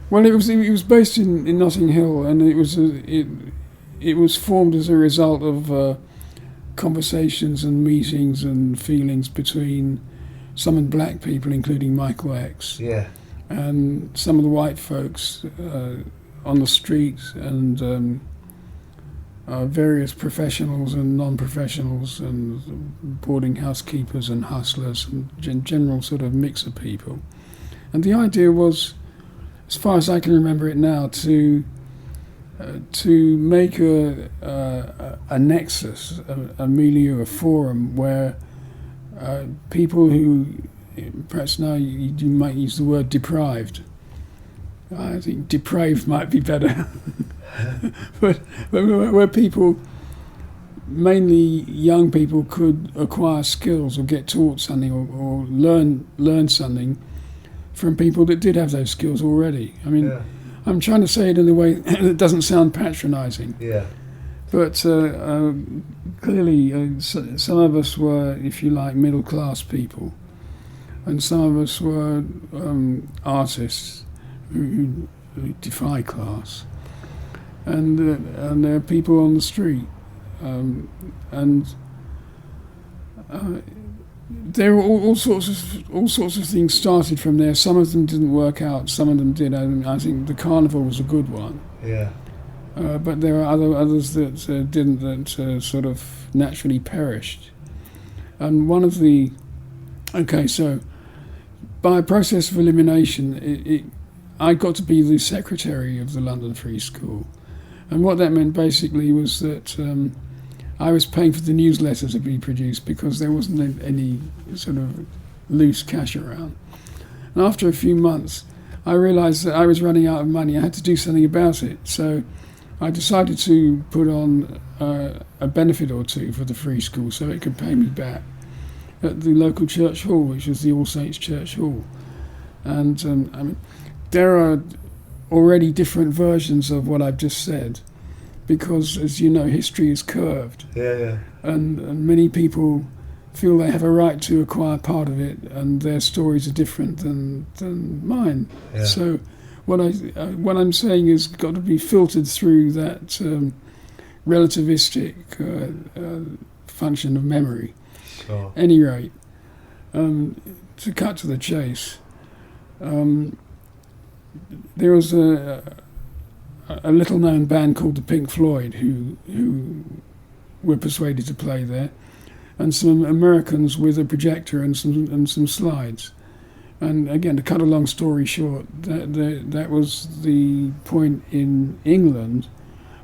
Well, it was based in Notting Hill, and it was formed as a result of conversations and meetings and feelings between some of the black people, including Michael X, Yeah. and some of the white folks on the street, and various professionals and non-professionals, and boarding housekeepers and hustlers, and general sort of mix of people. And the idea was, as far as I can remember it now, to make a nexus, a milieu, a forum where people who, perhaps now you might use the word deprived. I think depraved might be better. but where people, mainly young people, could acquire skills or get taught something or learn something from people that did have those skills already. I mean, Yeah. I'm trying to say it in a way that doesn't sound patronising. Yeah. But clearly, some of us were, if you like, middle-class people, and some of us were artists who defy class, and there are people on the street, and there were all sorts of things started from there. Some of them didn't work out. Some of them did. I think the carnival was a good one. Yeah. But there are others that didn't, that sort of naturally perished. And one of the... Okay, so by a process of elimination, I got to be the secretary of the London Free School. And what that meant basically was that I was paying for the newsletter to be produced because there wasn't any sort of loose cash around. And after a few months, I realised that I was running out of money. I had to do something about it. So I decided to put on a benefit or two for the free school so it could pay me back at the local church hall, which was the All Saints Church Hall. And I mean, there are already different versions of what I've just said, because, as you know, history is curved. Yeah, yeah. And many people feel they have a right to acquire part of it, and their stories are different than mine. Yeah. So what I'm saying is got to be filtered through that relativistic function of memory. Sure. At any rate, to cut to the chase, there was a little-known band called the Pink Floyd who were persuaded to play there, and some Americans with a projector and some slides. And again, to cut a long story short, that was the point in England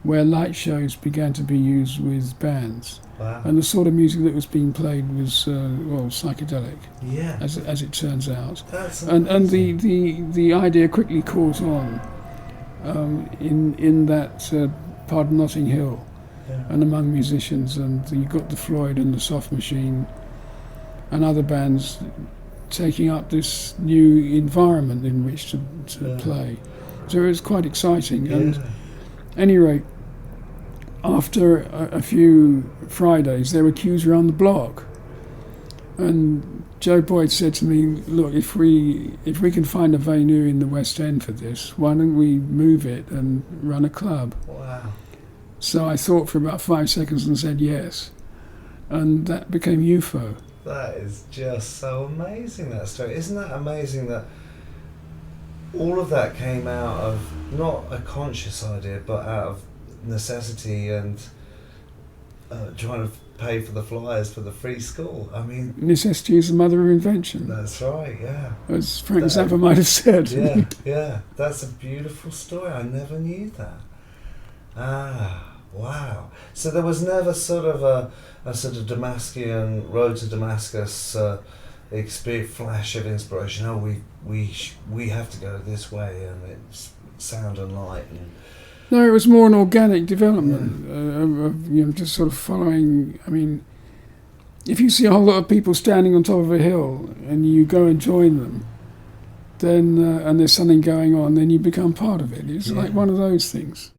where light shows began to be used with bands. Wow. And the sort of music that was being played was psychedelic, Yeah. as it turns out. That's And amazing. the idea quickly caught on in that part of Notting Hill, Yeah. and among musicians, and you got the Floyd and the Soft Machine and other bands taking up this new environment in which to Yeah. play. So it was quite exciting. And Yeah. at any rate, after a few Fridays, there were queues around the block. And Joe Boyd said to me, look, if we can find a venue in the West End for this, why don't we move it and run a club? Wow. So I thought for about 5 seconds and said yes. And that became UFO. That is just so amazing, that story. Isn't that amazing that all of that came out of not a conscious idea, but out of necessity and trying to pay for the flyers for the free school? I mean, Necessity is the mother of invention, that's right, yeah. as Frank Zappa might have said. Yeah, yeah. That's a beautiful story. I never knew that. Ah, wow. So there was never sort of a sort of Damascus, road to Damascus experience, flash of inspiration. Oh, we have to go this way, and it's sound and light. And No, it was more an organic development, of just sort of following. I mean, if you see a whole lot of people standing on top of a hill and you go and join them, then and there's something going on, then you become part of it. It's like one of those things.